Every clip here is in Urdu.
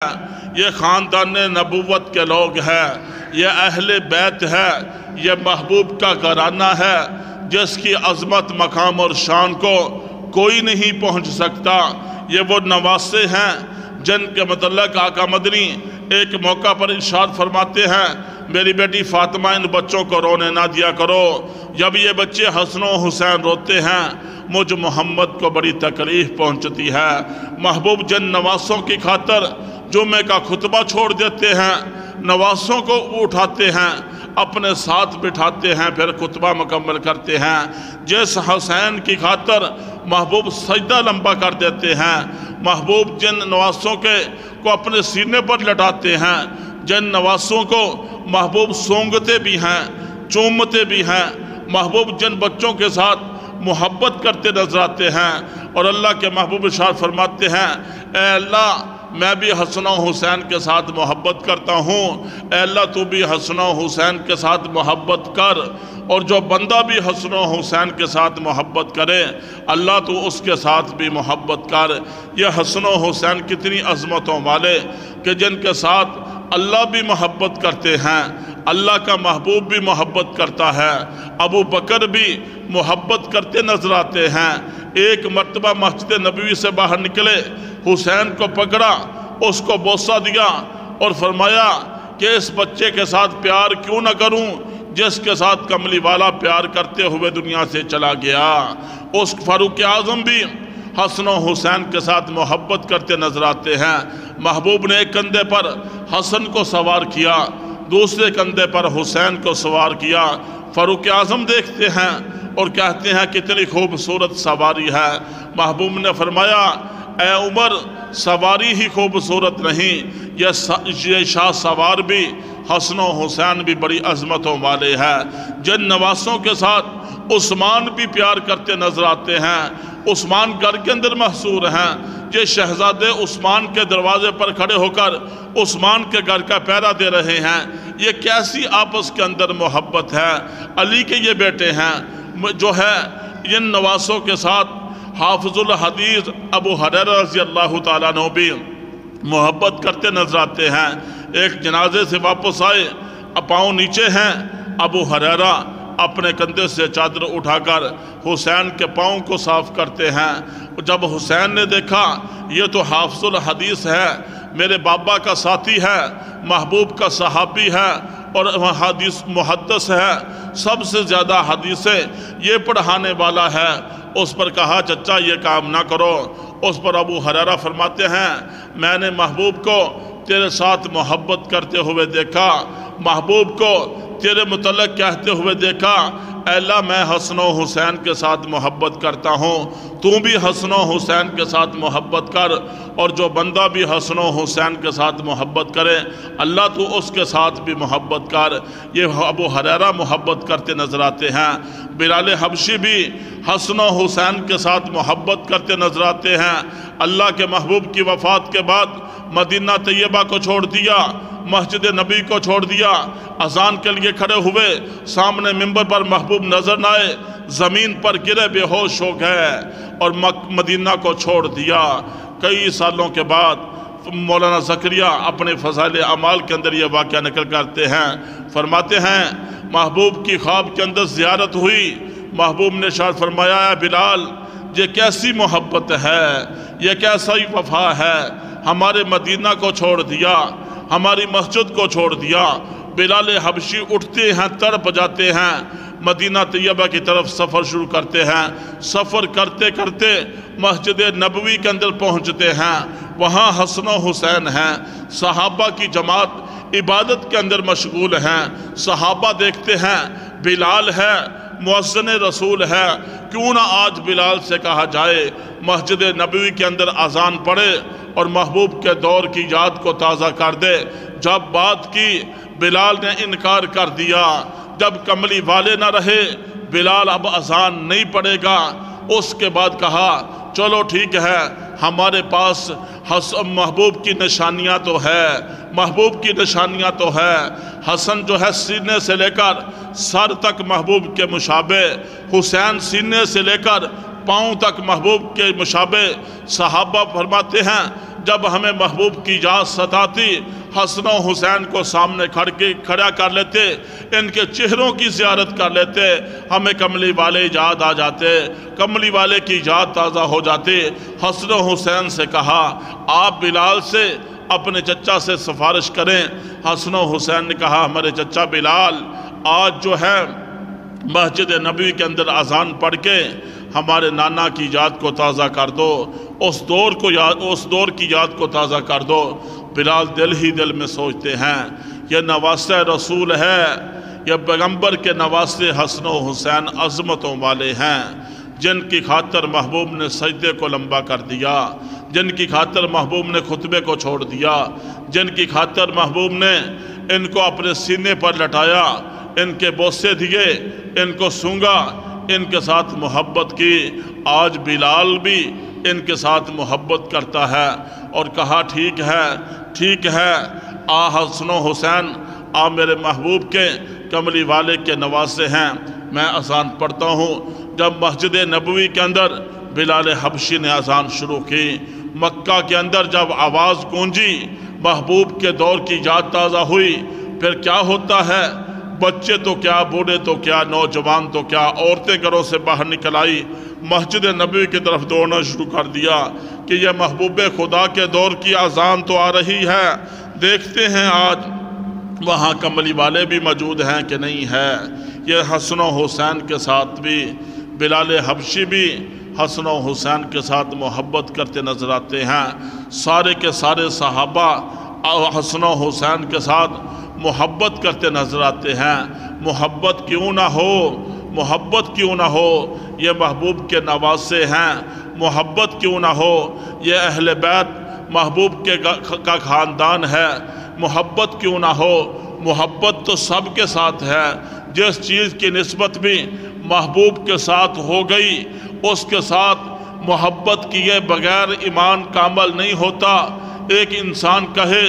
یہ خاندان نبوت کے لوگ ہیں، یہ اہل بیت ہے، یہ محبوب کا گھرانہ ہے جس کی عظمت مقام اور شان کو کوئی نہیں پہنچ سکتا۔ یہ وہ نواسے ہیں جن کے متعلق آقا مدنی ایک موقع پر ارشاد فرماتے ہیں، میری بیٹی فاطمہ ان بچوں کو رونے نہ دیا کرو، جب یہ بچے حسن و حسین روتے ہیں مجھ محمد کو بڑی تکلیف پہنچتی ہے۔ محبوب جن نواسوں کی خاطر جمعے کا خطبہ چھوڑ دیتے ہیں، نواسوں کو اٹھاتے ہیں، اپنے ساتھ بٹھاتے ہیں، پھر خطبہ مکمل کرتے ہیں۔ جس حسین کی خاطر محبوب سجدہ لمبا کر دیتے ہیں، محبوب جن نواسوں کو اپنے سینے پر لٹاتے ہیں، جن نواسوں کو محبوب سونگتے بھی ہیں، چومتے بھی ہیں، محبوب جن بچوں کے ساتھ محبت کرتے نظر آتے ہیں، اور اللہ کے محبوب ارشاد فرماتے ہیں، اے اللہ میں بھی حسن و حسین کے ساتھ محبت کرتا ہوں، اے اللہ تو بھی حسن و حسین کے ساتھ محبت کر، اور جو بندہ بھی حسن و حسین کے ساتھ محبت کرے اللہ تو اس کے ساتھ بھی محبت کر۔ یہ حسن و حسین کتنی عظمتوں والے کہ جن کے ساتھ اللہ بھی محبت کرتے ہیں، اللہ کا محبوب بھی محبت کرتا ہے، ابو بکر بھی محبت کرتے نظر آتے ہیں۔ ایک مرتبہ مسجد نبوی سے باہر نکلے، حسین کو پکڑا، اس کو بوسہ دیا اور فرمایا کہ اس بچے کے ساتھ پیار کیوں نہ کروں جس کے ساتھ کملی والا پیار کرتے ہوئے دنیا سے چلا گیا۔ اس فاروق اعظم بھی حسن و حسین کے ساتھ محبت کرتے نظر آتے ہیں۔ محبوب نے ایک کندھے پر حسن کو سوار کیا، دوسرے کندھے پر حسین کو سوار کیا۔ فاروق اعظم دیکھتے ہیں اور کہتے ہیں کتنی خوبصورت سواری ہے۔ محبوب نے فرمایا، اے عمر سواری ہی خوبصورت نہیں، یہ شاہ سوار بھی حسن و حسین بھی بڑی عظمتوں والے ہیں۔ جن نواسوں کے ساتھ عثمان بھی پیار کرتے نظر آتے ہیں، عثمان گھر کے اندر محصور ہیں، یہ شہزادے عثمان کے دروازے پر کھڑے ہو کر عثمان کے گھر کا پہرا دے رہے ہیں۔ یہ کیسی آپس کے اندر محبت ہے۔ علی کے یہ بیٹے ہیں جو ہے ان نواسوں کے ساتھ حافظ الحدیث ابو ہریرہ رضی اللہ تعالیٰ عنہ بھی محبت کرتے نظر آتے ہیں۔ ایک جنازے سے واپس آئے، پاؤں نیچے ہیں، ابو ہریرہ اپنے کندھے سے چادر اٹھا کر حسین کے پاؤں کو صاف کرتے ہیں۔ جب حسین نے دیکھا یہ تو حافظ الحدیث ہے، میرے بابا کا ساتھی ہے، محبوب کا صحابی ہے اور حدیث محدث ہے، سب سے زیادہ حدیثیں یہ پڑھانے والا ہے، اس پر کہا چچا یہ کام نہ کرو۔ اس پر ابو ہریرہ فرماتے ہیں، میں نے محبوب کو تیرے ساتھ محبت کرتے ہوئے دیکھا، محبوب کو تیرے متعلق کہتے ہوئے دیکھا، اے اللہ میں حسن و حسین کے ساتھ محبت کرتا ہوں، تو بھی حسن و حسین کے ساتھ محبت کر، اور جو بندہ بھی حسن و حسین کے ساتھ محبت کرے اللہ تو اس کے ساتھ بھی محبت کر۔ یہ ابو ہریرہ محبت کرتے نظر آتے ہیں۔ بلال حبشی بھی حسن و حسین کے ساتھ محبت کرتے نظر آتے ہیں۔ اللہ کے محبوب کی وفات کے بعد مدینہ طیبہ کو چھوڑ دیا، مسجد نبی کو چھوڑ دیا، اذان کے لیے کھڑے ہوئے، سامنے منبر پر محبوب نظر نہ آئے، زمین پر گرے بے ہوش ہو گئے اور مدینہ کو چھوڑ دیا۔ کئی سالوں کے بعد مولانا زکریا اپنے فضائل اعمال کے اندر یہ واقعہ نقل کرتے ہیں، فرماتے ہیں محبوب کی خواب کے اندر زیارت ہوئی، محبوب نے ارشاد فرمایا، اے بلال یہ کیسی محبت ہے، یہ کیسا ہی وفا ہے، ہمارے مدینہ کو چھوڑ دیا، ہماری مسجد کو چھوڑ دیا۔ بلال حبشی اٹھتے ہیں، تڑپ جاتے ہیں، مدینہ طیبہ کی طرف سفر شروع کرتے ہیں۔ سفر کرتے کرتے مسجد نبوی کے اندر پہنچتے ہیں، وہاں حسن و حسین ہیں، صحابہ کی جماعت عبادت کے اندر مشغول ہیں۔ صحابہ دیکھتے ہیں بلال ہے، مؤذن رسول ہے، کیوں نہ آج بلال سے کہا جائے مسجد نبوی کے اندر اذان پڑھے اور محبوب کے دور کی یاد کو تازہ کر دے۔ جب بات کی بلال نے انکار کر دیا، جب کملی والے نہ رہے بلال اب اذان نہیں پڑھے گا، اس کے بعد کہا چلو ٹھیک ہے، ہمارے پاس محبوب کی نشانیاں تو ہے، محبوب کی نشانیاں تو ہے۔ حسن جو ہے سینے سے لے کر سر تک محبوب کے مشابہ، حسین سینے سے لے کر پاؤں تک محبوب کے مشابہ۔ صحابہ فرماتے ہیں جب ہمیں محبوب کی یاد ستاتی حسن و حسین کو سامنے کھڑا کر لیتے، ان کے چہروں کی زیارت کر لیتے، ہمیں کملی والے یاد آ جاتے، کملی والے کی یاد تازہ ہو جاتی۔ حسن و حسین سے کہا آپ بلال سے اپنے چچا سے سفارش کریں۔ حسن و حسین نے کہا ہمارے چچا بلال آج جو ہے مسجد نبوی کے اندر اذان پڑھ کے ہمارے نانا کی یاد کو تازہ کر دو، اس دور کی یاد کو تازہ کر دو۔ بلال دل ہی دل میں سوچتے ہیں یہ نواسہ رسول ہے، یہ پیغمبر کے نواسے حسن و حسین عظمتوں والے ہیں، جن کی خاطر محبوب نے سجدے کو لمبا کر دیا، جن کی خاطر محبوب نے خطبے کو چھوڑ دیا، جن کی خاطر محبوب نے ان کو اپنے سینے پر لٹایا، ان کے بوسے دیے، ان کو سونگا، ان کے ساتھ محبت کی۔ آج بلال بھی ان کے ساتھ محبت کرتا ہے اور کہا ٹھیک ہے آ حسن و حسین آ میرے محبوب کے کملی والے کے نواسے ہیں، میں اذان پڑھتا ہوں۔ جب مسجد نبوی کے اندر بلال حبشی نے اذان شروع کی، مکہ کے اندر جب آواز گونجی، محبوب کے دور کی یاد تازہ ہوئی، پھر کیا ہوتا ہے، بچے تو کیا، بوڑھے تو کیا، نوجوان تو کیا، عورتیں گھروں سے باہر نکل آئی، مسجد نبوی کی طرف دوڑنا شروع کر دیا کہ یہ محبوب خدا کے دور کی اذان تو آ رہی ہے، دیکھتے ہیں آج وہاں کملی والے بھی موجود ہیں کہ نہیں ہے۔ یہ حسن و حسین کے ساتھ بھی بلال حبشی بھی حسن و حسین کے ساتھ محبت کرتے نظر آتے ہیں۔ سارے کے سارے صحابہ حسن و حسین کے ساتھ محبت کرتے نظر آتے ہیں۔ محبت کیوں نہ ہو، محبت کیوں نہ ہو، یہ محبوب کے نواسے ہیں۔ محبت کیوں نہ ہو، یہ اہل بیت محبوب کا خاندان ہے۔ محبت کیوں نہ ہو، محبت تو سب کے ساتھ ہے۔ جس چیز کی نسبت بھی محبوب کے ساتھ ہو گئی، اس کے ساتھ محبت کیے بغیر ایمان کامل نہیں ہوتا۔ ایک انسان کہے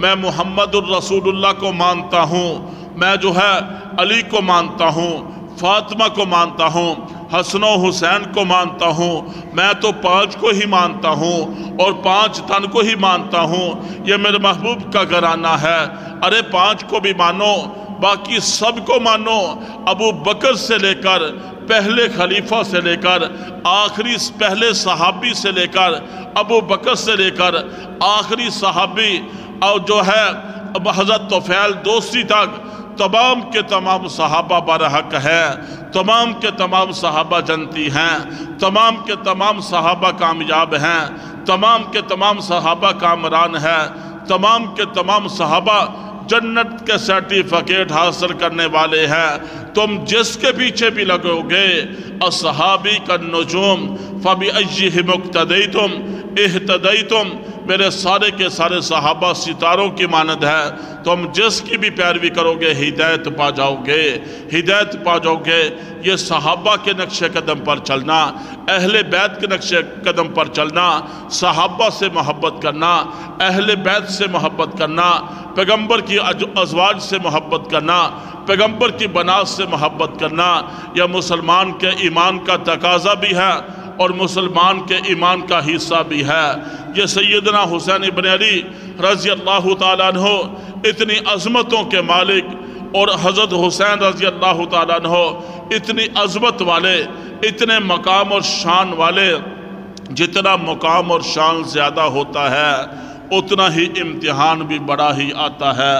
میں محمد الرسول اللہ کو مانتا ہوں، میں جو ہے علی کو مانتا ہوں، فاطمہ کو مانتا ہوں، حسن و حسین کو مانتا ہوں، میں تو 5 کو ہی مانتا ہوں اور 5 تن کو ہی مانتا ہوں، یہ میرے محبوب کا گھرانہ ہے۔ ارے 5 کو بھی مانو، باقی سب کو مانو، ابو بکر سے لے کر پہلے خلیفہ سے لے کر آخری پہلے صحابی سے لے کر ابو بکر سے لے کر آخری صحابی اور جو ہے حضرت طفیل دوسری تک تمام کے تمام صحابہ برحق ہے، تمام کے تمام صحابہ جنتی ہیں، تمام کے تمام صحابہ کامیاب ہیں، تمام کے تمام صحابہ کامران ہیں، تمام کے تمام صحابہ جنت کے سرٹیفکیٹ حاصل کرنے والے ہیں۔ تم جس کے پیچھے بھی لگو گے، اصحابی کا نجوم فَبِأَيِّهِمُ اقْتَدَيْتُمْ اِهْتَدَيْتُمْ، میرے سارے کے سارے صحابہ ستاروں کی مانند ہے، تم جس کی بھی پیروی کرو گے ہدایت پا جاؤ گے، ہدایت پا جاؤ گے۔ یہ صحابہ کے نقش قدم پر چلنا، اہل بیت کے نقش قدم پر چلنا، صحابہ سے محبت کرنا، اہل بیت سے محبت کرنا، پیغمبر کی ازواج سے محبت کرنا، پیغمبر کی بنات سے محبت کرنا، یہ مسلمان کے ایمان کا تقاضا بھی ہے اور مسلمان کے ایمان کا حصہ بھی ہے۔ یہ سیدنا حسین ابن علی رضی اللہ تعالیٰ عنہ اتنی عظمتوں کے مالک اور حضرت حسین رضی اللہ تعالیٰ عنہ اتنی عظمت والے، اتنے مقام اور شان والے۔ جتنا مقام اور شان زیادہ ہوتا ہے اتنا ہی امتحان بھی بڑا ہی آتا ہے۔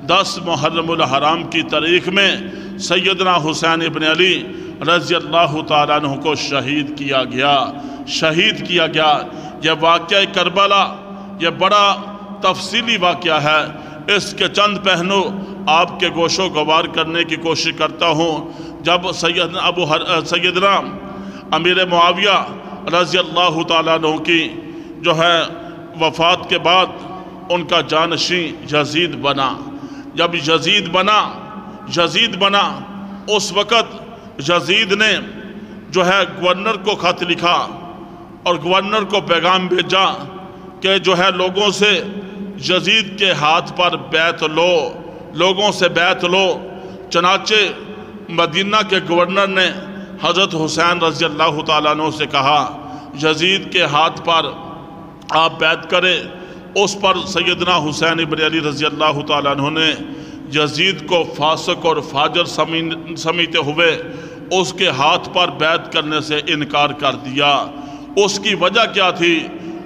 10 محرم الحرام کی تاریخ میں سیدنا حسین ابن علی رضی اللہ تعالیٰ عنہ کو شہید کیا گیا۔ یہ واقعہ کربلا یہ بڑا تفصیلی واقعہ ہے، اس کے چند پہلو آپ کے گوش و گوار کرنے کی کوشش کرتا ہوں۔ جب سیدنا امیر معاویہ رضی اللہ تعالیٰ عنہ کی جو ہے وفات کے بعد ان کا جانشین یزید بنا۔ جب یزید بنا اس وقت یزید نے جو ہے گورنر کو خط لکھا اور گورنر کو پیغام بھیجا کہ جو ہے لوگوں سے یزید کے ہاتھ پر بیعت لو، لوگوں سے بیعت لو۔ چنانچہ مدینہ کے گورنر نے حضرت حسین رضی اللہ تعالیٰ عنہ سے کہا یزید کے ہاتھ پر آپ بیعت کریں۔ اس پر سیدنا حسین ابن علی رضی اللہ تعالیٰ عنہ نے یزید کو فاسق اور فاجر سمجھتے ہوئے اس کے ہاتھ پر بیعت کرنے سے انکار کر دیا۔ اس کی وجہ کیا تھی؟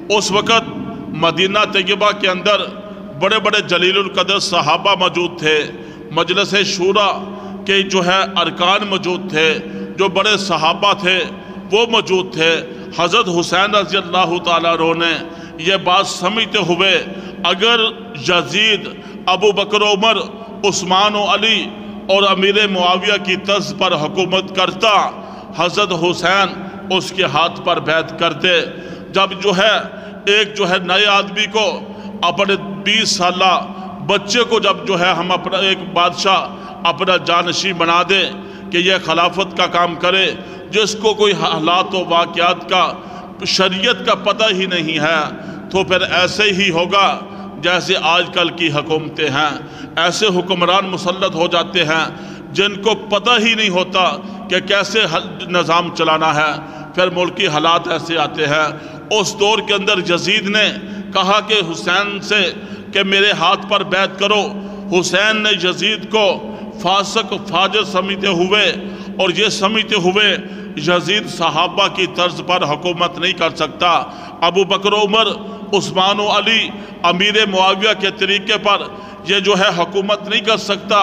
اس وقت مدینہ طیبہ کے اندر بڑے بڑے جلیل القدر صحابہ موجود تھے، مجلس شورا کے جو ہے ارکان موجود تھے، جو بڑے صحابہ تھے وہ موجود تھے۔ حضرت حسین رضی اللہ تعالیٰ عنہ نے یہ بات سمجھتے ہوئے اگر یزید ابو بکر و عمر عثمان و علی اور امیر معاویہ کی طرز پر حکومت کرتا، حضرت حسین اس کے ہاتھ پر بیعت کرتے۔ جب جو ہے ایک جو ہے نئے آدمی کو اپنے 20 سالہ بچے کو جب جو ہے ہم اپنا ایک بادشاہ اپنا جانشین بنا دیں کہ یہ خلافت کا کام کرے، جس کو کوئی حالات و واقعات کا شریعت کا پتہ ہی نہیں ہے، تو پھر ایسے ہی ہوگا جیسے آج کل کی حکومتیں ہیں۔ ایسے حکمران مسلط ہو جاتے ہیں جن کو پتہ ہی نہیں ہوتا کہ کیسے نظام چلانا ہے، پھر ملکی حالات ایسے آتے ہیں۔ اس دور کے اندر یزید نے کہا کہ حسین سے کہ میرے ہاتھ پر بیعت کرو۔ حسین نے یزید کو فاسق فاجر سمجھتے ہوئے اور یہ سمجھتے ہوئے یزید صحابہ کی طرز پر حکومت نہیں کر سکتا، ابو بکر و عمر عثمان و علی امیر معاویہ کے طریقے پر یہ جو ہے حکومت نہیں کر سکتا۔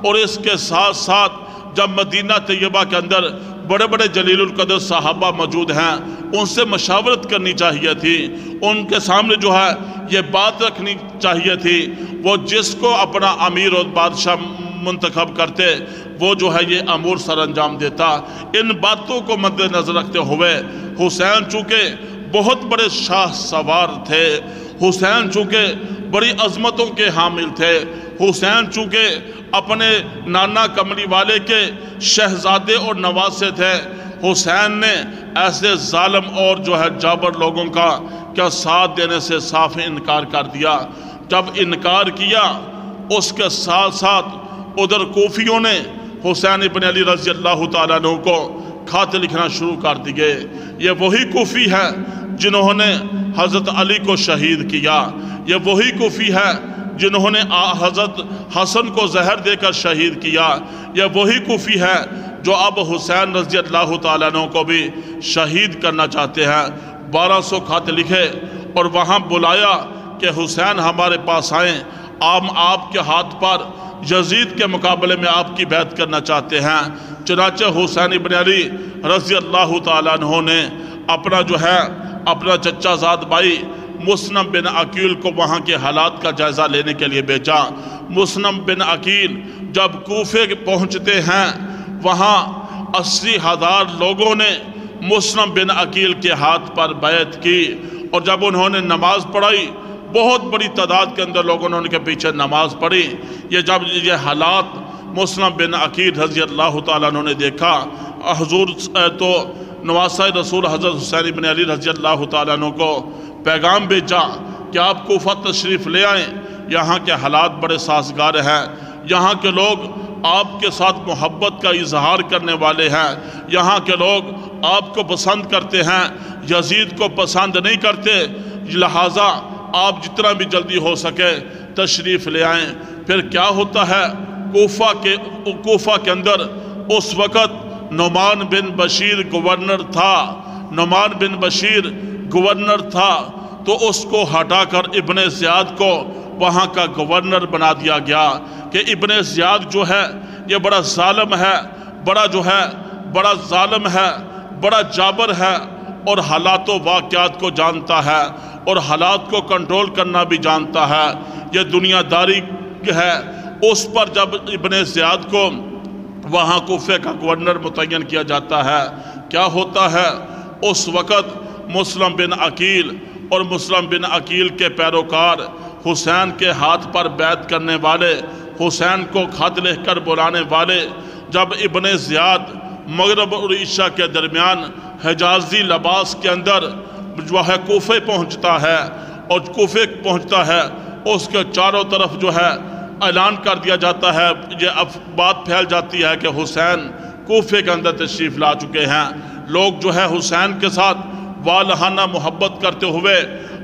اور اس کے ساتھ ساتھ جب مدینہ طیبہ کے اندر بڑے بڑے جلیل القدر صحابہ موجود ہیں، ان سے مشاورت کرنی چاہیے تھی، ان کے سامنے جو ہے یہ بات رکھنی چاہیے تھی۔ وہ جس کو اپنا امیر اور بادشاہ منتخب کرتے وہ جو ہے یہ امور سر انجام دیتا۔ ان باتوں کو مد نظر رکھتے ہوئے حسین چونکہ بہت بڑے شاہ سوار تھے، حسین چونکہ بڑی عظمتوں کے حامل تھے، حسین چونکہ اپنے نانا کملی والے کے شہزادے اور نواسے تھے، حسین نے ایسے ظالم اور جو ہے جابر لوگوں کا کیا ساتھ دینے سے صاف انکار کر دیا۔ جب انکار کیا اس کے ساتھ ساتھ ادھر کوفیوں نے حسین ابن علی رضی اللہ تعالیٰ عنہ کو خط لکھنا شروع کر دیے۔ یہ وہی کوفی ہے جنہوں نے حضرت علی کو شہید کیا، یہ وہی کوفی ہے جنہوں نے حضرت حسن کو زہر دے کر شہید کیا، یہ وہی کوفی ہے جو اب حسین رضی اللہ تعالیٰ عنہ کو بھی شہید کرنا چاہتے ہیں۔ 1200 خط لکھے اور وہاں بلایا کہ حسین ہمارے پاس آئیں، آپ کے ہاتھ پر یزید کے مقابلے میں آپ کی بیعت کرنا چاہتے ہیں۔ چنانچہ حسین ابن علی رضی اللہ تعالیٰ عنہ نے اپنا جو ہے اپنا چچا زاد بھائی مسلم بن عقیل کو وہاں کے حالات کا جائزہ لینے کے لیے بھیجا۔ مسلم بن عقیل جب کوفے پہنچتے ہیں، وہاں 80,000 لوگوں نے مسلم بن عقیل کے ہاتھ پر بیعت کی، اور جب انہوں نے نماز پڑھائی بہت بڑی تعداد کے اندر لوگوں نے ان کے پیچھے نماز پڑھی۔ جب یہ حالات مسلم بن عقیل رضی اللہ تعالیٰ عنہ نے دیکھا، حضور تو نواسہ رسول حضرت حسین بن علی رضی اللہ تعالیٰ عنہ کو پیغام بھیجا کہ آپ کوفہ تشریف لے آئیں، یہاں کے حالات بڑے سازگار ہیں، یہاں کے لوگ آپ کے ساتھ محبت کا اظہار کرنے والے ہیں، یہاں کے لوگ آپ کو پسند کرتے ہیں، یزید کو پسند نہیں کرتے، لہٰذا آپ جتنا بھی جلدی ہو سکے تشریف لے آئیں۔ پھر کیا ہوتا ہے، کوفہ کے اندر اس وقت نعمان بن بشیر گورنر تھا، نعمان بن بشیر گورنر تھا، تو اس کو ہٹا کر ابن زیاد کو وہاں کا گورنر بنا دیا گیا کہ ابن زیاد جو ہے یہ بڑا ظالم ہے، بڑا ظالم ہے، بڑا جابر ہے، اور حالات و واقعات کو جانتا ہے اور حالات کو کنٹرول کرنا بھی جانتا ہے، یہ دنیا داری ہے۔ اس پر جب ابن زیاد کو وہاں کوفے کا گورنر متعین کیا جاتا ہے، کیا ہوتا ہے، اس وقت مسلم بن عقیل اور مسلم بن عقیل کے پیروکار حسین کے ہاتھ پر بیعت کرنے والے، حسین کو خط لکھ کر بلانے والے، جب ابن زیاد مغرب اور عشاء کے درمیان حجازی لباس کے اندر جو ہے کوفے پہنچتا ہے، اور کوفے پہنچتا ہے اس کے چاروں طرف جو ہے اعلان کر دیا جاتا ہے، یہ اب بات پھیل جاتی ہے کہ حسین کوفے کے اندر تشریف لا چکے ہیں۔ لوگ جو ہے حسین کے ساتھ والہانہ محبت کرتے ہوئے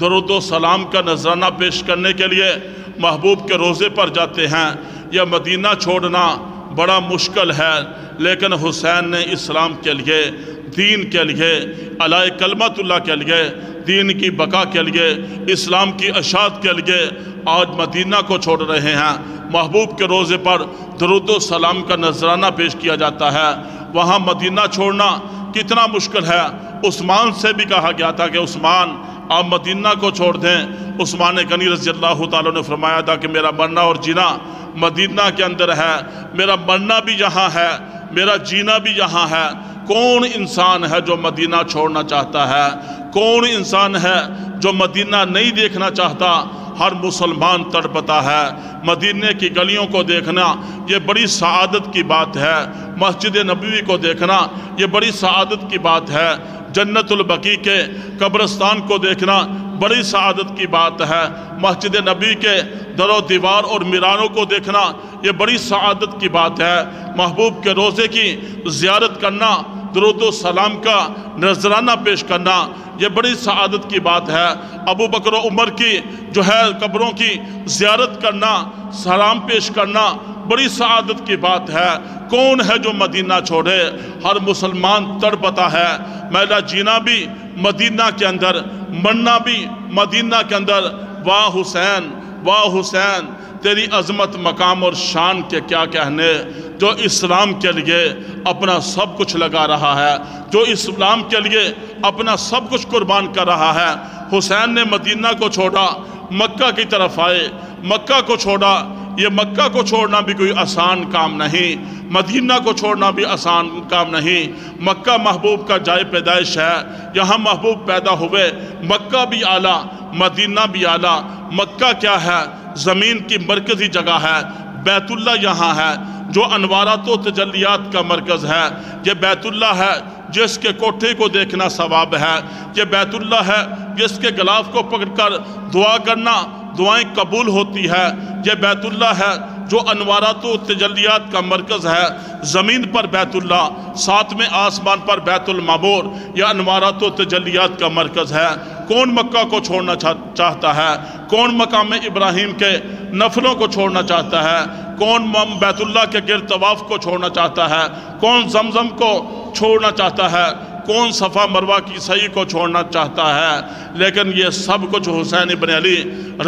درود و سلام کا نذرانہ پیش کرنے کے لیے محبوب کے روزے پر جاتے ہیں۔ یہ مدینہ چھوڑنا بڑا مشکل ہے، لیکن حسین نے اسلام کے لیے، دین کے لیے، علی کلمت اللہ کے لیے، دین کی بقا کے لیے، اسلام کی اشاعت کے لیے آج مدینہ کو چھوڑ رہے ہیں۔ محبوب کے روزے پر درود و سلام کا نذرانہ پیش کیا جاتا ہے۔ وہاں مدینہ چھوڑنا کتنا مشکل ہے۔ عثمان سے بھی کہا گیا تھا کہ عثمان آپ مدینہ کو چھوڑ دیں۔ عثمان غنی رضی اللہ تعالیٰ نے فرمایا تھا کہ میرا مرنا اور جینا مدینہ کے اندر ہے، میرا مرنا بھی یہاں ہے، میرا جینا بھی یہاں ہے۔ کون انسان ہے جو مدینہ چھوڑنا چاہتا ہے؟ کون انسان ہے جو مدینہ نہیں دیکھنا چاہتا؟ ہر مسلمان تڑپتا ہے۔ مدینہ کی گلیوں کو دیکھنا یہ بڑی سعادت کی بات ہے۔ مسجد نبوی کو دیکھنا یہ بڑی سعادت کی بات ہے۔ جنت البقیع کے قبرستان کو دیکھنا بڑی سعادت کی بات ہے۔ مسجد نبی کے در و دیوار اور میناروں کو دیکھنا یہ بڑی سعادت کی بات ہے۔ محبوب کے روزے کی زیارت کرنا، درود و سلام کا نذرانہ پیش کرنا یہ بڑی سعادت کی بات ہے۔ ابو بکر و عمر کی جو ہے قبروں کی زیارت کرنا، سلام پیش کرنا بڑی سعادت کی بات ہے۔ کون ہے جو مدینہ چھوڑے؟ ہر مسلمان تڑپتا ہے۔ میرا جینا بھی مدینہ کے اندر، مرنا بھی مدینہ کے اندر۔ واہ حسین، واہ حسین، تیری عظمت مقام اور شان کے کیا کہنے، جو اسلام کے لیے اپنا سب کچھ لگا رہا ہے، جو اسلام کے لیے اپنا سب کچھ قربان کر رہا ہے۔ حسین نے مدینہ کو چھوڑا، مکہ کی طرف آئے، مکہ کو چھوڑا۔ یہ مکہ کو چھوڑنا بھی کوئی آسان کام نہیں، مدینہ کو چھوڑنا بھی آسان کام نہیں۔ مکہ محبوب کا جائے پیدائش ہے، یہاں محبوب پیدا ہوئے۔ مکہ بھی اعلیٰ، مدینہ بھی اعلیٰ۔ مکہ کیا ہے؟ زمین کی مرکزی جگہ ہے۔ بیت اللہ یہاں ہے جو انوارات و تجلیات کا مرکز ہے۔ یہ بیت اللہ ہے جس کے کوٹھے کو دیکھنا ثواب ہے۔ یہ بیت اللہ ہے جس کے غلاف کو پکڑ کر دعا کرنا دعائیں قبول ہوتی ہے۔ یہ بیت اللہ ہے جو انوارات و تجلیات کا مرکز ہے۔ زمین پر بیت اللہ، ساتویں آسمان پر بیت المعمور، یہ انوارات و تجلیات کا مرکز ہے۔ کون مکہ کو چھوڑنا چاہتا ہے؟ کون مقام ابراہیم کے نفلوں کو چھوڑنا چاہتا ہے؟ کون بیت اللہ کے گرد طواف کو چھوڑنا چاہتا ہے؟ کون زمزم کو چھوڑنا چاہتا ہے؟ کون صفا مروہ کی سعی کو چھوڑنا چاہتا ہے؟ لیکن یہ سب کچھ حسین ابن علی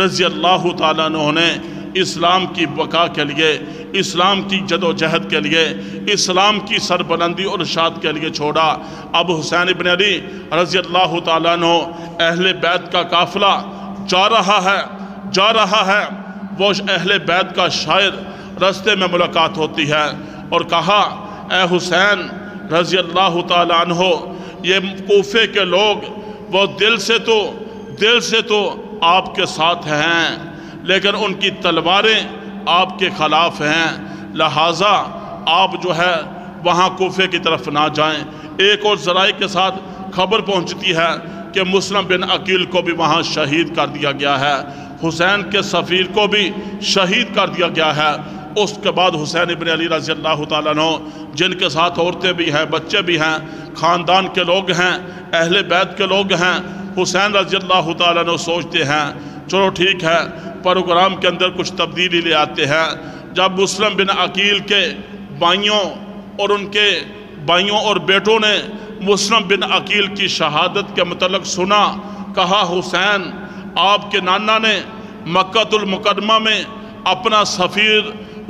رضی اللہ تعالیٰ عنہ نے اسلام کی بقا کے لیے، اسلام کی جد و جہد کے لیے، اسلام کی سربلندی اور اشاعت کے لیے چھوڑا۔ اب حسین ابن علی رضی اللہ تعالیٰ عنہ اہل بیت کا قافلہ جا رہا ہے۔ وہ اہل بیت کا شاعر راستے میں ملاقات ہوتی ہے اور کہا، اے حسین رضی اللہ تعالیٰ عنہ، یہ کوفے کے لوگ وہ دل سے تو آپ کے ساتھ ہیں، لیکن ان کی تلواریں آپ کے خلاف ہیں، لہٰذا آپ جو ہے وہاں کوفے کی طرف نہ جائیں۔ ایک اور ذرائع کے ساتھ خبر پہنچتی ہے کہ مسلم بن عقیل کو بھی وہاں شہید کر دیا گیا ہے، حسین کے سفیر کو بھی شہید کر دیا گیا ہے۔ اس کے بعد حسین ابن علی رضی اللہ تعالیٰ عنہ، جن کے ساتھ عورتیں بھی ہیں، بچے بھی ہیں، خاندان کے لوگ ہیں، اہل بیت کے لوگ ہیں، حسین رضی اللہ تعالیٰ عنہ سوچتے ہیں چلو ٹھیک ہے، پروگرام کے اندر کچھ تبدیلی لے آتے ہیں۔ جب مسلم بن عقیل کے بھائیوں اور ان کے بھائیوں اور بیٹوں نے مسلم بن عقیل کی شہادت کے متعلق سنا، کہا حسین آپ کے نانا نے مکہ المکرمہ میں اپنا سفیر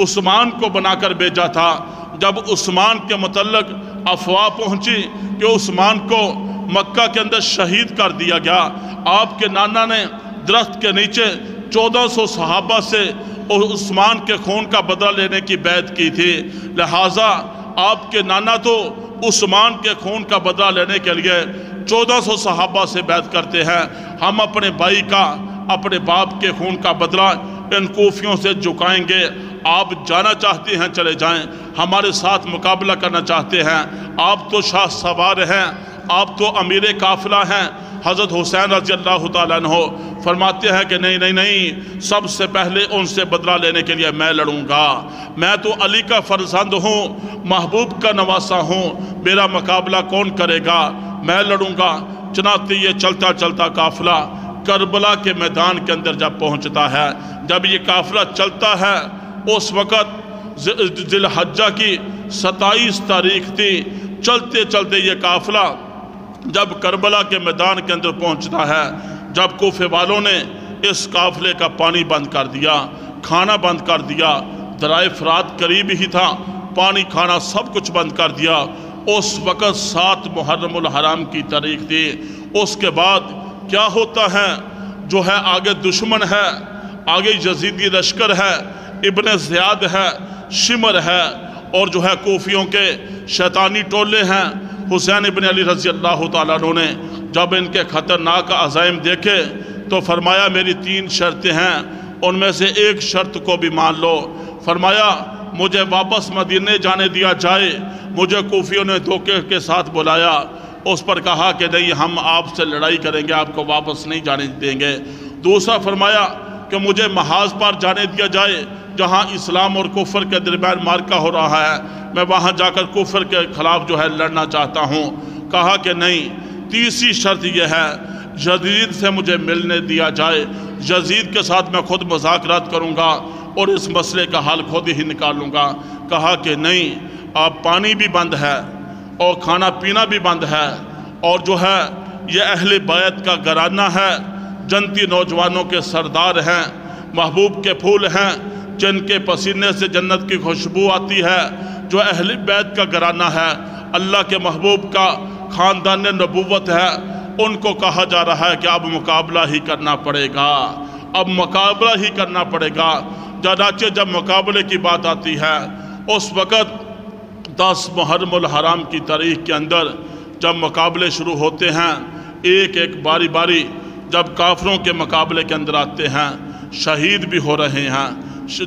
عثمان کو بنا کر بھیجا تھا۔ جب عثمان کے متعلق افواہ پہنچی کہ عثمان کو مکہ کے اندر شہید کر دیا گیا، آپ کے نانا نے درخت کے نیچے 1400 صحابہ سے عثمان کے خون کا بدلہ لینے کی بیعت کی تھی، لہٰذا آپ کے نانا تو عثمان کے خون کا بدلہ لینے کے لیے 1400 صحابہ سے بیعت کرتے ہیں۔ ہم اپنے بھائی کا، اپنے باپ کے خون کا بدلہ ان کوفیوں سے چکائیں گے۔ آپ جانا چاہتے ہیں چلے جائیں، ہمارے ساتھ مقابلہ کرنا چاہتے ہیں، آپ تو شاہ سوار ہیں، آپ تو امیر قافلہ ہیں۔ حضرت حسین رضی اللہ تعالیٰ عنہ فرماتے ہیں کہ نہیں، سب سے پہلے ان سے بدلہ لینے کے لیے میں لڑوں گا، میں تو علی کا فرزند ہوں، محبوب کا نواسہ ہوں، میرا مقابلہ کون کرے گا؟ میں لڑوں گا۔ چنانچہ یہ چلتا چلتا قافلہ کربلا کے میدان کے اندر جب پہنچتا ہے، جب یہ قافلہ چلتا ہے، اس وقت ذی الحجہ کی 27 تاریخ تھی، چلتے چلتے یہ قافلہ جب کربلا کے میدان کے اندر پہنچتا ہے، جب کوفے والوں نے اس قافلے کا پانی بند کر دیا، کھانا بند کر دیا، درائے فرات قریب ہی تھا، پانی کھانا سب کچھ بند کر دیا، اس وقت 7 محرم الحرام کی تاریخ تھی۔ اس کے بعد کیا ہوتا ہے، جو ہے آگے دشمن ہے، آگے یزیدی لشکر ہے، ابن زیاد ہے، شمر ہے، اور جو ہے کوفیوں کے شیطانی ٹولے ہیں۔ حسین ابن علی رضی اللہ تعالیٰ عنہ نے جب ان کے خطرناک عزائم دیکھے تو فرمایا میری 3 شرطیں ہیں، ان میں سے ایک شرط کو بھی مان لو۔ فرمایا مجھے واپس مدینے جانے دیا جائے۔ مجھے کوفیوں نے دھوکے کے ساتھ بلایا، اس پر کہا کہ نہیں ہم آپ سے لڑائی کریں گے، آپ کو واپس نہیں جانے دیں گے۔ دوسرا فرمایا کہ مجھے محاذ پر جانے دیا جائے جہاں اسلام اور کفر کے درمیان معرکہ ہو رہا ہے، میں وہاں جا کر کفر کے خلاف جو ہے لڑنا چاہتا ہوں۔ کہا کہ نہیں، تیسری شرط یہ ہے یزید سے مجھے ملنے دیا جائے، یزید کے ساتھ میں خود مذاکرات کروں گا اور اس مسئلے کا حل خود ہی نکالوں گا۔ کہا کہ نہیں، اب پانی بھی بند ہے اور کھانا پینا بھی بند ہے، اور جو ہے یہ اہل بیت کا گھرانہ ہے، جنتی نوجوانوں کے سردار ہیں، محبوب کے پھول ہیں، جن کے پسینے سے جنت کی خوشبو آتی ہے، جو اہل بیت کا گھرانہ ہے، اللہ کے محبوب کا خاندان نبوت ہے، ان کو کہا جا رہا ہے کہ اب مقابلہ ہی کرنا پڑے گا، اب مقابلہ ہی کرنا پڑے گا۔ چنانچہ جب مقابلے کی بات آتی ہے، اس وقت 10 محرم الحرام کی تاریخ کے اندر جب مقابلے شروع ہوتے ہیں، ایک ایک باری باری جب کافروں کے مقابلے کے اندر آتے ہیں، شہید بھی ہو رہے ہیں،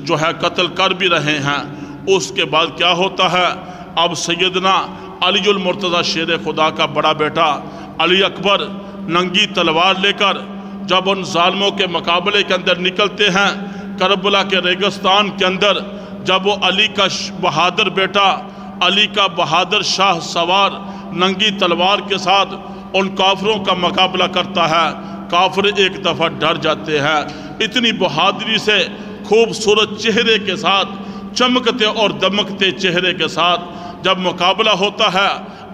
جو ہے قتل کر بھی رہے ہیں۔ اس کے بعد کیا ہوتا ہے، اب سیدنا علی المرتضیٰ شیر خدا کا بڑا بیٹا علی اکبر ننگی تلوار لے کر جب ان ظالموں کے مقابلے کے اندر نکلتے ہیں، کربلا کے ریگستان کے اندر جب وہ علی کا بہادر بیٹا، علی کا بہادر شاہ سوار ننگی تلوار کے ساتھ ان کافروں کا مقابلہ کرتا ہے، کافر ایک دفعہ ڈر جاتے ہیں۔ اتنی بہادری سے خوبصورت چہرے کے ساتھ، چمکتے اور دمکتے چہرے کے ساتھ جب مقابلہ ہوتا ہے،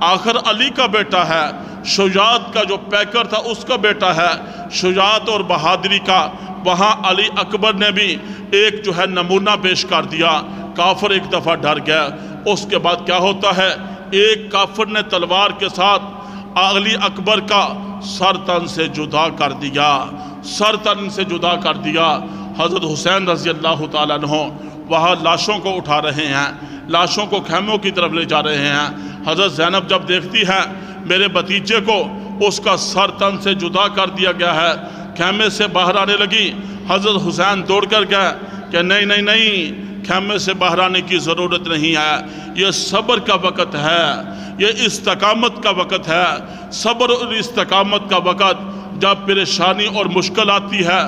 آخر علی کا بیٹا ہے، شجاعت کا جو پیکر تھا اس کا بیٹا ہے، شجاعت اور بہادری کا وہاں علی اکبر نے بھی ایک جو ہے نمونہ پیش کر دیا۔ کافر ایک دفعہ ڈر گیا۔ اس کے بعد کیا ہوتا ہے، ایک کافر نے تلوار کے ساتھ علی اکبر کا سر تن سے جدا کر دیا، سر تن سے جدا کر دیا۔ حضرت حسین رضی اللہ تعالیٰ عنہ وہاں لاشوں کو اٹھا رہے ہیں، لاشوں کو خیموں کی طرف لے جا رہے ہیں۔ حضرت زینب جب دیکھتی ہے میرے بھتیجے کو اس کا سر تن سے جدا کر دیا گیا ہے، خیمے سے باہر آنے لگی۔ حضرت حسین دوڑ کر گئے کہ نہیں نہیں نہیں، خیمے سے باہر آنے کی ضرورت نہیں ہے، یہ صبر کا وقت ہے، یہ استقامت کا وقت ہے۔ صبر اور استقامت کا وقت جب پریشانی اور مشکل آتی ہے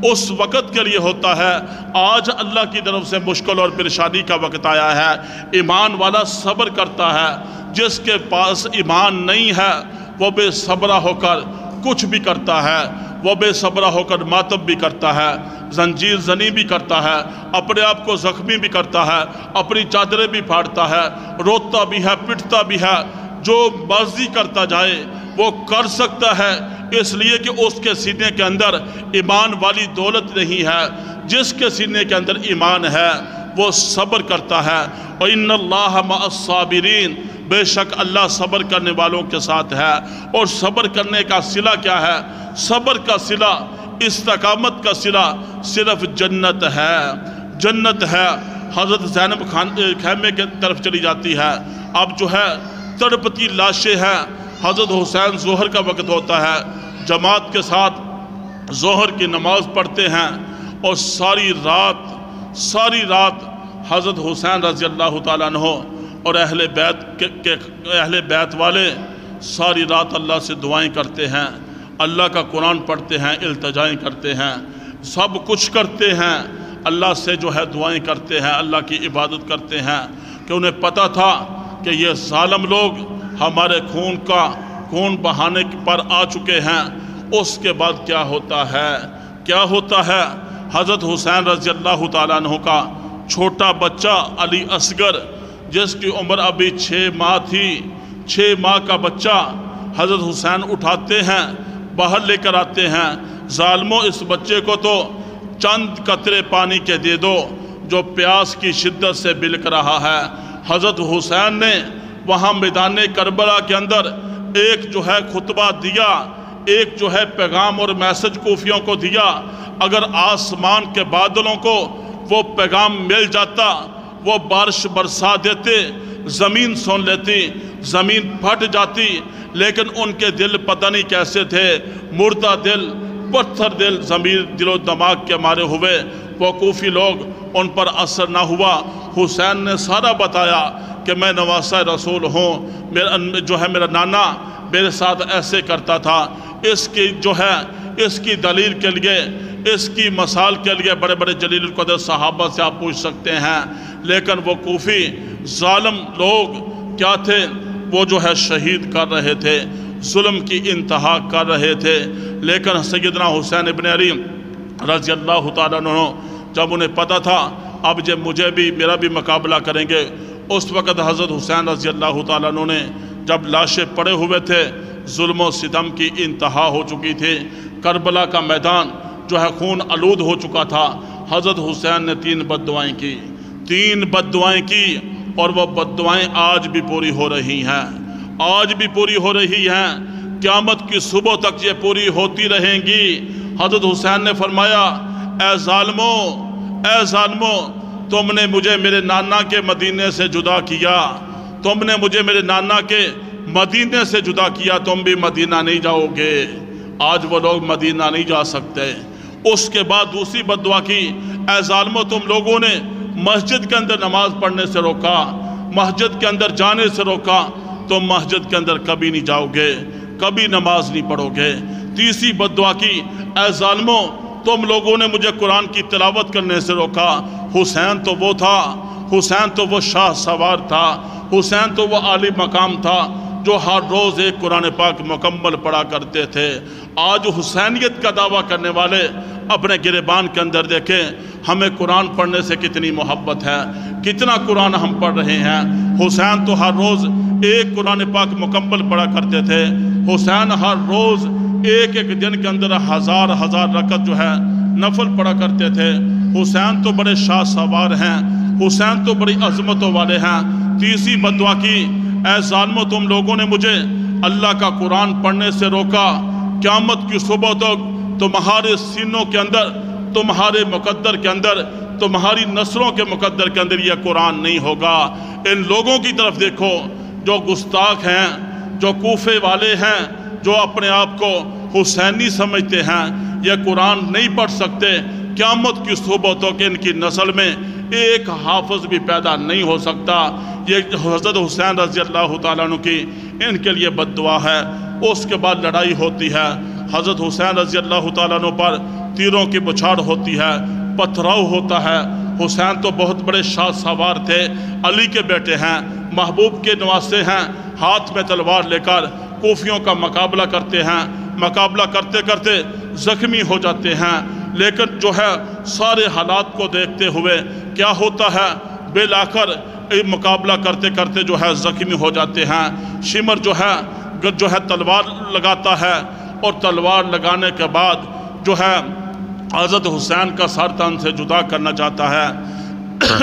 اس وقت کے لیے ہوتا ہے۔ آج اللہ کی طرف سے مشکل اور پریشانی کا وقت آیا ہے، ایمان والا صبر کرتا ہے۔ جس کے پاس ایمان نہیں ہے وہ بے صبرہ ہو کر کچھ بھی کرتا ہے، وہ بے صبرہ ہو کر ماتم بھی کرتا ہے، زنجیر زنی بھی کرتا ہے، اپنے آپ کو زخمی بھی کرتا ہے، اپنی چادریں بھی پھاڑتا ہے، روتا بھی ہے، پٹتا بھی ہے۔ جو مرضی کرتا جائے وہ کر سکتا ہے، اس لیے کہ اس کے سینے کے اندر ایمان والی دولت نہیں ہے۔ جس کے سینے کے اندر ایمان ہے وہ صبر کرتا ہے۔ وَإِنَّ اللَّهَ مَعَ الصَّابِرِينَ، بے شک اللہ صبر کرنے والوں کے ساتھ ہے۔ اور صبر کرنے کا صلہ کیا ہے؟ صبر کا صلہ، استقامت کا صلہ صرف جنت ہے، جنت ہے۔ حضرت زینب خیمے کے طرف چلی جاتی ہے، اب جو ہے تڑپتی لاشیں ہیں۔ حضرت حسین ظہر کا وقت ہوتا ہے، جماعت کے ساتھ ظہر کی نماز پڑھتے ہیں، اور ساری رات حضرت حسین رضی اللہ تعالیٰ عنہ اور اہل بیت والے ساری رات اللہ سے دعائیں کرتے ہیں، اللہ کا قرآن پڑھتے ہیں، التجائیں کرتے ہیں، سب کچھ کرتے ہیں، اللہ سے جو ہے دعائیں کرتے ہیں، اللہ کی عبادت کرتے ہیں، کہ انہیں پتہ تھا کہ یہ ظالم لوگ ہمارے خون بہانے پر آ چکے ہیں۔ اس کے بعد کیا ہوتا ہے؟ کیا ہوتا ہے؟ حضرت حسین رضی اللہ تعالیٰ عنہ کا چھوٹا بچہ علی اصغر، جس کی عمر ابھی 6 ماہ تھی، 6 ماہ کا بچہ حضرت حسین اٹھاتے ہیں، باہر لے کر آتے ہیں۔ ظالموں، اس بچے کو تو چند قطرے پانی کے دے دو، جو پیاس کی شدت سے بلک رہا ہے۔ حضرت حسین نے وہاں میدان کربلا کے اندر ایک جو ہے خطبہ دیا، ایک جو ہے پیغام اور میسج کوفیوں کو دیا۔ اگر آسمان کے بادلوں کو وہ پیغام مل جاتا، وہ بارش برسا دیتے، زمین سن لیتی، زمین پھٹ جاتی، لیکن ان کے دل پتہ نہیں کیسے تھے، مردہ دل، پتھر دل، زمین دل و دماغ کے مارے ہوئے وہ کوفی لوگ، ان پر اثر نہ ہوا۔ حسین نے سارا بتایا کہ میں نواسہ رسول ہوں، میرا نانا میرے ساتھ ایسے کرتا تھا۔ اس کی جو ہے اس کی دلیل کے لیے، اس کی مثال کے لیے بڑے بڑے جلیل القدر صحابہ سے آپ پوچھ سکتے ہیں، لیکن وہ کوفی ظالم لوگ کیا تھے؟ وہ جو ہے شہید کر رہے تھے، ظلم کی انتہا کر رہے تھے۔ لیکن سیدنا حسین ابن علی رضی اللہ تعالیٰ عنہ جب انہیں پتہ تھا اب جب میرا بھی مقابلہ کریں گے، اس وقت حضرت حسین رضی اللہ تعالیٰ عنہ نے جب لاشیں پڑے ہوئے تھے، ظلم و ستم کی انتہا ہو چکی تھی، کربلا کا میدان جو ہے خون آلود ہو چکا تھا، حضرت حسین نے 3 بددعائیں کی، 3 بددعائیں کی، اور وہ بددعائیں آج بھی پوری ہو رہی ہیں، آج بھی پوری ہو رہی ہیں، قیامت کی صبح تک یہ پوری ہوتی رہیں گی۔ حضرت حسین نے فرمایا، اے ظالموں، اے ظالموں، تم نے مجھے میرے نانا کے مدینے سے جدا کیا، تم نے مجھے میرے نانا کے مدینے سے جدا کیا، تم بھی مدینہ نہیں جاؤ گے۔ آج وہ لوگ مدینہ نہیں جا سکتے۔ اس کے بعد دوسری بددعا کی، اے ظالموں، تم لوگوں نے مسجد کے اندر نماز پڑھنے سے روکا، مسجد کے اندر جانے سے روکا، تم مسجد کے اندر کبھی نہیں جاؤ گے، کبھی نماز نہیں پڑھو گے۔ تیسری بددعا کی، اے ظالموں، تم لوگوں نے مجھے قرآن کی تلاوت کرنے سے روکا۔ حسین تو وہ تھا، حسین تو وہ شاہ سوار تھا، حسین تو وہ عالی مقام تھا جو ہر روز ایک قرآن پاک مکمل پڑھا کرتے تھے۔ آج حسینیت کا دعویٰ کرنے والے اپنے گریبان کے اندر دیکھیں، ہمیں قرآن پڑھنے سے کتنی محبت ہے، کتنا قرآن ہم پڑھ رہے ہیں۔ حسین تو ہر روز ایک قرآن پاک مکمل پڑھا کرتے تھے، حسین ہر روز ایک دن کے اندر ہزار رکعت جو ہے نفل پڑھا کرتے تھے۔ حسین تو بڑے شاہ سوار ہیں، حسین تو بڑی عظمتوں والے ہیں۔ تیسری بددعا کی، اے ظالموں، تم لوگوں نے مجھے اللہ کا قرآن پڑھنے سے روکا، قیامت کی صبح تک تمہارے سینوں کے اندر، تمہارے مقدر کے اندر، تمہاری نسلوں کے مقدر کے اندر یہ قرآن نہیں ہوگا۔ ان لوگوں کی طرف دیکھو جو گستاخ ہیں، جو کوفے والے ہیں، جو اپنے آپ کو حسینی سمجھتے ہیں، یہ قرآن نہیں پڑھ سکتے۔ قیامت کی صبح تک ان کی نسل میں ایک حافظ بھی پیدا نہیں ہو سکتا۔ یہ حضرت حسین رضی اللہ تعالیٰ عنہ کی ان کے لیے بددعا ہے۔ اس کے بعد لڑائی ہوتی ہے، حضرت حسین رضی اللہ تعالیٰ عنہ پر تیروں کی بچھاڑ ہوتی ہے، پتھراؤ ہوتا ہے۔ حسین تو بہت بڑے شاہ سوار تھے، علی کے بیٹے ہیں، محبوب کے نواسے ہیں، ہاتھ میں تلوار لے کر کوفیوں کا مقابلہ کرتے ہیں، مقابلہ کرتے کرتے زخمی ہو جاتے ہیں۔ لیکن جو ہے سارے حالات کو دیکھتے ہوئے کیا ہوتا ہے، بالآخر مقابلہ کرتے کرتے جو ہے زخمی ہو جاتے ہیں۔ شمر جو ہے تلوار لگاتا ہے، اور تلوار لگانے کے بعد جو ہے حضرت حسین کا سر تن سے جدا کرنا چاہتا ہے،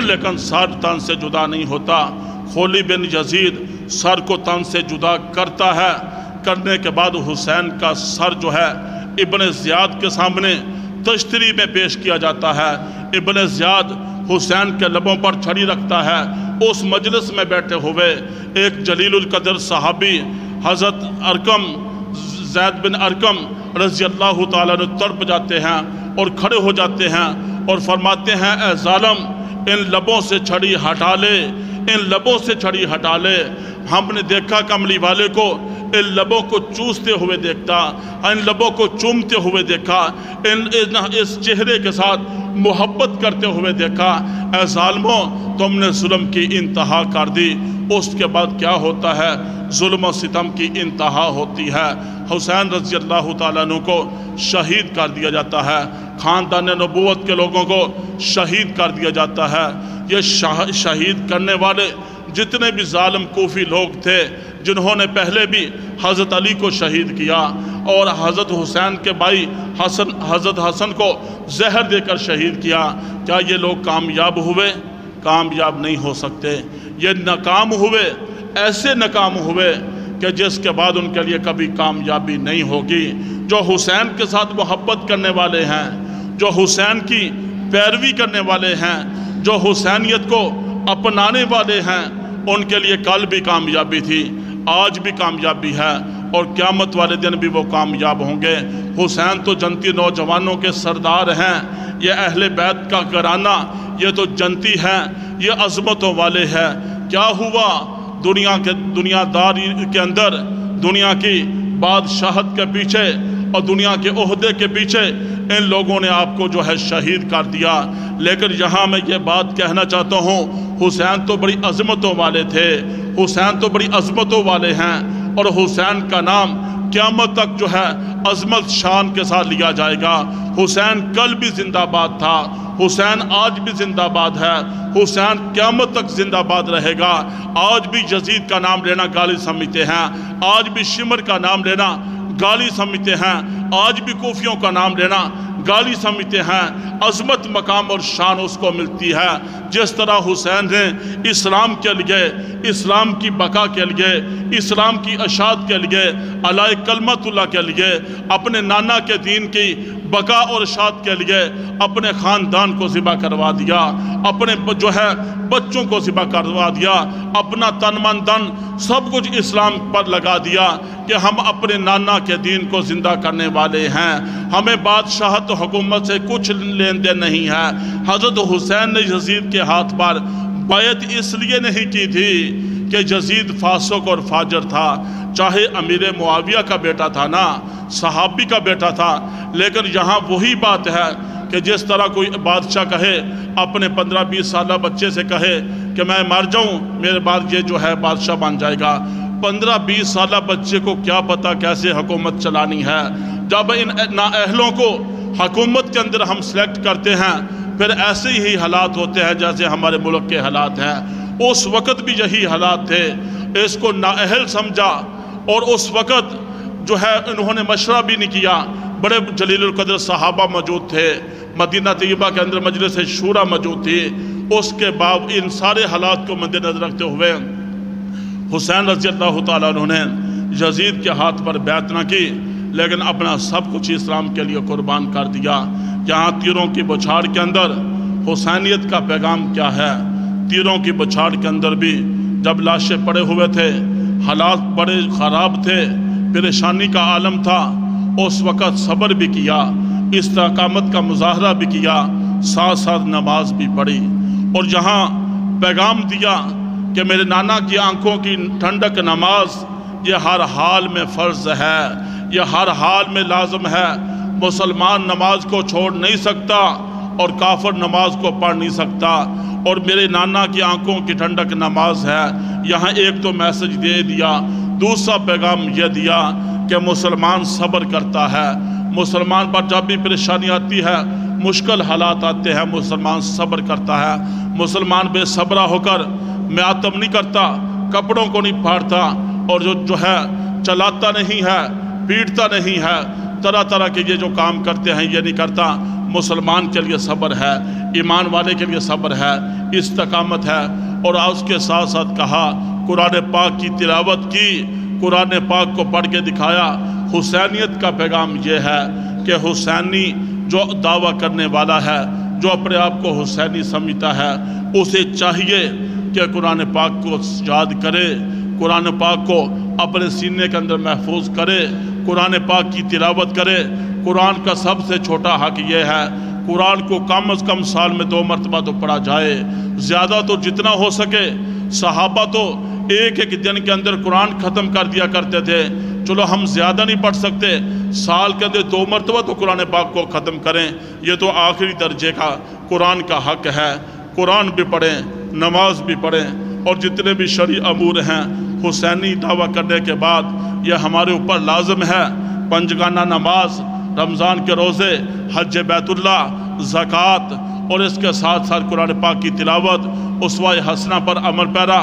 لیکن سر تن سے جدا نہیں ہوتا۔ خولی بن یزید سر کو تن سے جدا کرتا ہے، کرنے کے بعد حسین کا سر جو ہے ابن زیاد کے سامنے تشتری میں پیش کیا جاتا ہے۔ ابن زیاد حسین کے لبوں پر چھڑی رکھتا ہے۔ اس مجلس میں بیٹھے ہوئے ایک جلیل القدر صحابی حضرت ارقم، زید بن ارقم رضی اللہ تعالیٰ عنہ تڑپ جاتے ہیں اور کھڑے ہو جاتے ہیں اور فرماتے ہیں، اے ظالم، ان لبوں سے چھڑی ہٹا لے، ان لبوں سے چھڑی ہٹا لے۔ ہم نے دیکھا کملی والے کو ان لبوں کو چوستے ہوئے دیکھتا، ان لبوں کو چومتے ہوئے دیکھا، اس چہرے کے ساتھ محبت کرتے ہوئے دیکھا۔ اے ظالموں، تم نے ظلم کی انتہا کر دی، اس کے بعد کیا ہوتا ہے؟ ظلم و ستم کی انتہا ہوتی ہے۔ حسین رضی اللہ تعالیٰ عنہ کو شہید کر دیا جاتا ہے، خاندان نبوت کے لوگوں کو شہید کر دیا جاتا ہے۔ یہ شہید کرنے والے جتنے بھی ظالم کوفی لوگ تھے، جنہوں نے پہلے بھی حضرت علی کو شہید کیا اور حضرت حسین کے بھائی حضرت حسن کو زہر دے کر شہید کیا، کیا یہ لوگ کامیاب ہوئے؟ کامیاب نہیں ہو سکتے۔ یہ ناکام ہوئے، ایسے ناکام ہوئے کہ جس کے بعد ان کے لیے کبھی کامیابی نہیں ہوگی۔ جو حسین کے ساتھ محبت کرنے والے ہیں، جو حسین کی پیروی کرنے والے ہیں، جو حسینیت کو اپنانے والے ہیں، ان کے لیے کل بھی کامیابی تھی، آج بھی کامیابی ہے اور قیامت والے دن بھی وہ کامیاب ہوں گے۔ حسین تو جنتی نوجوانوں کے سردار ہیں، یہ اہل بیت کا گھرانہ، یہ تو جنتی ہیں، یہ عظمتوں والے ہیں۔ کیا ہوا؟ دنیا داری کے اندر، دنیا کی بادشاہت کے پیچھے اور دنیا کے عہدے کے پیچھے ان لوگوں نے آپ کو جو ہے شہید کر دیا۔ لیکن یہاں میں یہ بات کہنا چاہتا ہوں، حسین تو بڑی عظمتوں والے تھے، حسین تو بڑی عظمتوں والے ہیں، اور حسین کا نام قیامت تک جو ہے عظمت شان کے ساتھ لیا جائے گا۔ حسین کل بھی زندہ باد تھا، حسین آج بھی زندہ باد ہے، حسین قیامت تک زندہ باد رہے گا۔ آج بھی یزید کا نام لینا گالی سمجھتے ہیں، آج بھی شمر کا نام لینا گالی سمجھتے ہیں، آج بھی کوفیوں کا نام لینا گالی سمجھتے ہیں۔ عظمت مقام اور شان اس کو ملتی ہے جس طرح حسین نے اسلام کے لیے، اسلام کی بقا کے لیے، اسلام کی اشاعت کے لیے، علی کلمت اللہ کے لیے، اپنے نانا کے دین کی بقا اور اشاعت کے لیے اپنے خاندان کو ذبح کروا دیا، اپنے جو ہے بچوں کو ذبح کروا دیا، اپنا تن من دن سب کچھ اسلام پر لگا دیا کہ ہم اپنے نانا کے دین کو زندہ کرنے والے ہیں، ہمیں بادشاہت حکومت سے کچھ لین دین نہیں ہے۔ حضرت حسین نے یزید کے ہاتھ پر بیعت اس لیے نہیں کی تھی کہ یزید فاسق اور فاجر تھا، چاہے امیر معاویہ کا بیٹا تھا نا، صحابی کا بیٹا تھا، لیکن یہاں وہی بات ہے کہ جس طرح کوئی بادشاہ کہے اپنے 15-20 سالہ بچے سے کہے کہ میں مر جاؤں میرے بعد یہ جو ہے بادشاہ بن جائے گا، 15-20 سالہ بچے کو کیا پتا کیسے حکومت چلانی ہے۔ جب ان نااہلوں کو حکومت کے اندر ہم سلیکٹ کرتے ہیں، پھر ایسے ہی حالات ہوتے ہیں جیسے ہمارے ملک کے حالات ہیں۔ اس وقت بھی یہی حالات تھے، اس کو نااہل سمجھا، اور اس وقت جو ہے انہوں نے مشورہ بھی نہیں کیا۔ بڑے جلیل القدر صحابہ موجود تھے، مدینہ طیبہ کے اندر مجلس شورا موجود تھی، اس کے بعد ان سارے حالات کو مد نظر رکھتے ہوئے حسین رضی اللہ تعالیٰ عنہ نے یزید کے ہاتھ پر بیعت نہ کی، لیکن اپنا سب کچھ اسلام کے لیے قربان کر دیا۔ یہاں تیروں کی بچھاڑ کے اندر حسینیت کا پیغام کیا ہے؟ تیروں کی بچھاڑ کے اندر بھی جب لاشیں پڑے ہوئے تھے، حالات بڑے خراب تھے، پریشانی کا عالم تھا، اس وقت صبر بھی کیا، استقامت کا مظاہرہ بھی کیا، ساتھ ساتھ نماز بھی پڑھی، اور یہاں پیغام دیا کہ میرے نانا کی آنکھوں کی ٹھنڈک نماز یہ ہر حال میں فرض ہے، یہ ہر حال میں لازم ہے۔ مسلمان نماز کو چھوڑ نہیں سکتا اور کافر نماز کو پڑھ نہیں سکتا، اور میرے نانا کی آنکھوں کی ٹھنڈک نماز ہے۔ یہاں ایک تو میسج دے دیا، دوسرا پیغام یہ دیا کہ مسلمان صبر کرتا ہے، مسلمان پر جب بھی پریشانی آتی ہے، مشکل حالات آتے ہیں، مسلمان صبر کرتا ہے۔ مسلمان بے صبرہ ہو کر معتم نہیں کرتا، کپڑوں کو نہیں پھاڑتا، اور جو ہے چلاتا نہیں ہے، پیٹتا نہیں ہے، طرح طرح کے یہ جو کام کرتے ہیں یہ نہیں کرتا۔ مسلمان کے لیے صبر ہے، ایمان والے کے لیے صبر ہے، استقامت ہے۔ اور اس کے ساتھ ساتھ کہا قرآن پاک کی تلاوت کی، قرآن پاک کو پڑھ کے دکھایا۔ حسینیت کا پیغام یہ ہے کہ حسینی جو دعویٰ کرنے والا ہے، جو اپنے آپ کو حسینی سمجھتا ہے، اسے چاہیے کہ قرآن پاک کو یاد کرے، قرآن پاک کو اپنے سینے کے اندر محفوظ کرے، قرآن پاک کی تلاوت کرے۔ قرآن کا سب سے چھوٹا حق یہ ہے، قرآن کو کم از کم سال میں 2 مرتبہ تو پڑھا جائے، زیادہ تو جتنا ہو سکے۔ صحابہ تو ایک ایک دن کے اندر قرآن ختم کر دیا کرتے تھے، چلو ہم زیادہ نہیں پڑھ سکتے، سال کے اندر 2 مرتبہ تو قرآن پاک کو ختم کریں، یہ تو آخری درجے کا قرآن کا حق ہے۔ قرآن بھی پڑھیں، نماز بھی پڑھیں، اور جتنے بھی شرعی امور ہیں حسینی دعویٰ کرنے کے بعد یہ ہمارے اوپر لازم ہے۔ پنجگانہ نماز، رمضان کے روزے، حج بیت اللہ، زکوٰۃ اور اس کے ساتھ ساتھ قرآن پاک کی تلاوت، اسوہ حسنہ پر عمل پیرا